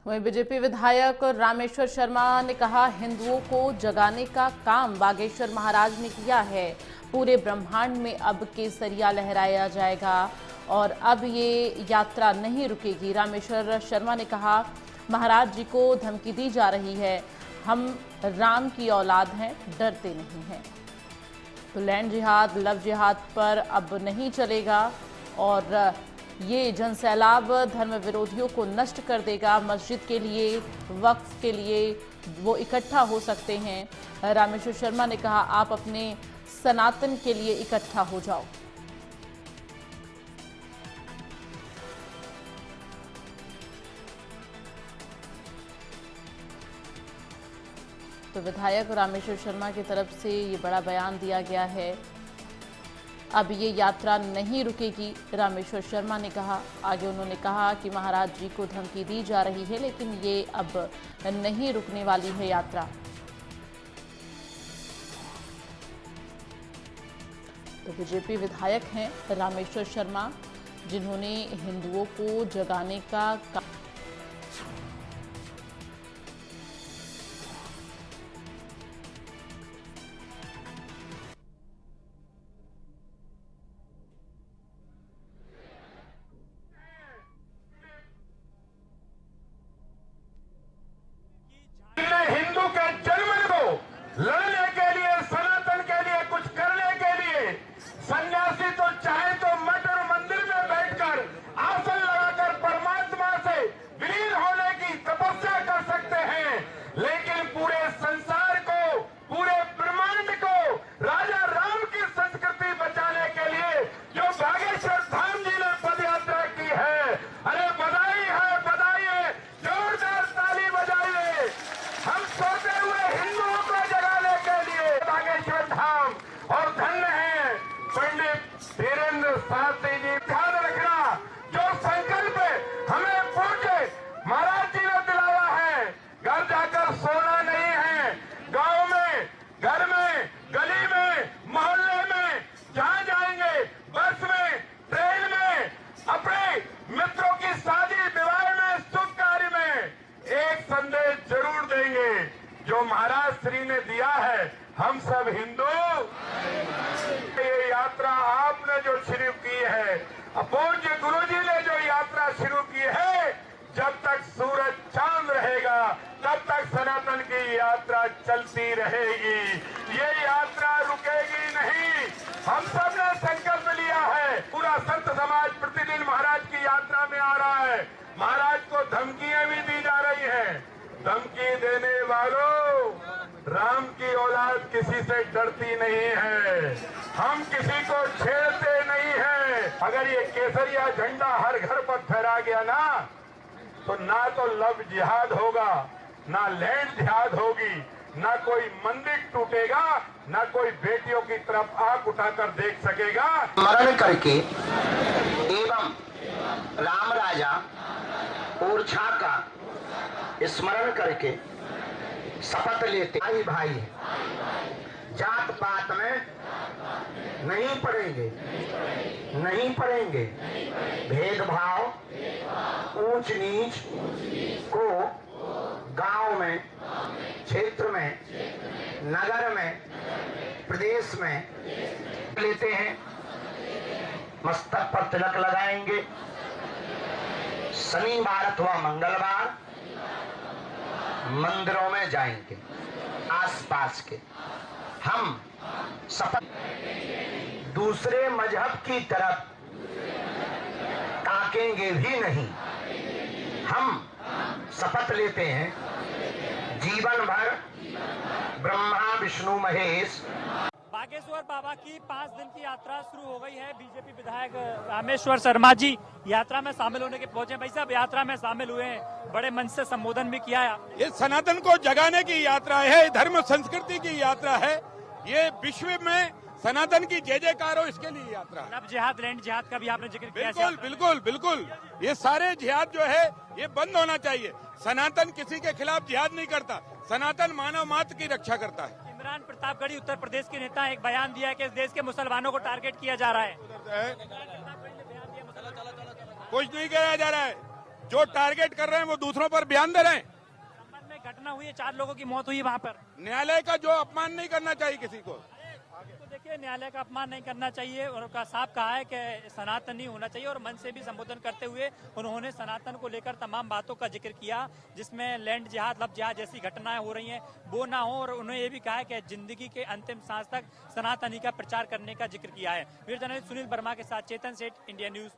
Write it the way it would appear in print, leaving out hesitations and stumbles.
वहीं बीजेपी विधायक रामेश्वर शर्मा ने कहा, हिंदुओं को जगाने का काम बागेश्वर महाराज ने किया है। पूरे ब्रह्मांड में अब केसरिया लहराया जाएगा और अब ये यात्रा नहीं रुकेगी। रामेश्वर शर्मा ने कहा, महाराज जी को धमकी दी जा रही है, हम राम की औलाद हैं, डरते नहीं हैं। तो लैंड जिहाद, लव जिहाद पर अब नहीं चलेगा और ये जनसैलाब धर्म विरोधियों को नष्ट कर देगा। मस्जिद के लिए, वक्फ के लिए वो इकट्ठा हो सकते हैं। रामेश्वर शर्मा ने कहा, आप अपने सनातन के लिए इकट्ठा हो जाओ। तो विधायक रामेश्वर शर्मा की तरफ से ये बड़ा बयान दिया गया है। अब ये यात्रा नहीं रुकेगी, रामेश्वर शर्मा ने कहा। आगे उन्होंने कहा कि महाराज जी को धमकी दी जा रही है, लेकिन ये अब नहीं रुकने वाली है यात्रा। तो बीजेपी विधायक हैं रामेश्वर शर्मा, जिन्होंने हिंदुओं को जगाने का हिंदू के जन्म को लड़ने के लिए, सनातन के लिए कुछ करने के लिए सन्यासी तो चाहे तो मठ और मंदिर में बैठकर आसन लगाकर परमात्मा से विलीन होने की तपस्या कर सकते हैं, लेकिन पूरे संसार को, पूरे ब्रह्मांड को राजा राम की संस्कृति बचाने के लिए जो बागेश्वर धाम जी ने पदयात्रा की है, अरे बधाई है, बधाई है, जोरदार ताली बजाइए। हम सोते हुए हिंदुओं को जगाने के लिए बागेश्वर धाम, और धन्य है पंडित धीरेन्द्र शास्त्री जी। ध्यान रखना, जो संकल्प हमें पूछे महाराज जी ने दिलाया है, घर जाकर सोना नहीं है, गांव में, घर में, गली में, मोहल्ले में, जहां जाएंगे, बस में, ट्रेन में, अपने मित्रों की शादी विवाह में, शुभ कार्य में एक संदेश जरूर देंगे जो महाराज श्री ने दिया है, हम सब हिंदू। ये यात्रा आपने जो शुरू की है, पूज्य गुरु जी ने जो यात्रा शुरू की है, जब तक सूरज चांद रहेगा तब तक सनातन की यात्रा चलती रहेगी। ये यात्रा रुकेगी नहीं। हम सब ने संकल्प लिया है, पूरा संत समाज प्रतिदिन महाराज की यात्रा में आ रहा है। महाराज को धमकियां भी दी जा रही हैं। धमकी देने वालों, राम की औलाद किसी से डरती नहीं है, हम किसी को छेड़ते नहीं हैं। अगर ये केसरिया झंडा हर घर पर फहरा गया ना, तो ना तो लव जिहाद होगा, ना लैंड जिहाद होगी, ना कोई मंदिर टूटेगा, ना कोई बेटियों की तरफ आंख उठाकर देख सकेगा। स्मरण करके एवं राम राजा ओरछा का स्मरण करके शपथ लेते भाई भाई जात पात में नहीं पड़ेंगे, नहीं पड़ेंगे। भेदभाव, ऊंच नीच को गांव में, क्षेत्र में, नगर में, प्रदेश में लेते हैं। मस्तक पर तिलक लगाएंगे। शनिवार अथवा मंगलवार मंदिरों में जाएंगे, आसपास के। हम शपथ दूसरे मजहब की तरफ ताकेंगे भी नहीं। हम शपथ लेते हैं जीवन भर ब्रह्मा विष्णु महेश। बागेश्वर बाबा की 5 दिन की यात्रा शुरू हो गई है। बीजेपी विधायक रामेश्वर शर्मा जी यात्रा में शामिल होने के पहुंचे। भाई साहब, यात्रा में शामिल हुए हैं, बड़े मंच से संबोधन भी किया है। ये सनातन को जगाने की यात्रा है, धर्म संस्कृति की यात्रा है। ये विश्व में सनातन की जय जयकार हो, इसके लिए यात्रा है। लव जिहाद, लैंड जिहाद का भी आपने जिक्र किया। बिल्कुल बिल्कुल बिल्कुल, ये सारे जिहाद जो है ये बंद होना चाहिए। सनातन किसी के खिलाफ जिहाद नहीं करता, सनातन मानव मात्र की रक्षा करता है। इमरान प्रतापगढ़ी उत्तर प्रदेश के नेता एक बयान दिया है कि इस देश के मुसलमानों को टारगेट किया जा रहा है। कुछ नहीं किया जा रहा है। जो टारगेट कर रहे हैं वो दूसरों पर बयान दे रहे हैं। संबंध में घटना हुई है, 4 लोगों की मौत हुई है वहाँ पर। न्यायालय का जो अपमान नहीं करना चाहिए किसी को। तो देखिए, न्यायालय का अपमान नहीं करना चाहिए और उनका साफ कहा है कि सनातन नहीं होना चाहिए। और मंच से भी संबोधन करते हुए उन्होंने सनातन को लेकर तमाम बातों का जिक्र किया, जिसमें लैंड जिहाद, लव जिहाद जैसी घटनाएं हो रही हैं वो ना हो। और उन्होंने ये भी कहा है कि जिंदगी के अंतिम सांस तक सनातनी का प्रचार करने का जिक्र किया है। वीर जर्नलिस्ट सुनील वर्मा के साथ चेतन सेठ, इंडिया न्यूज।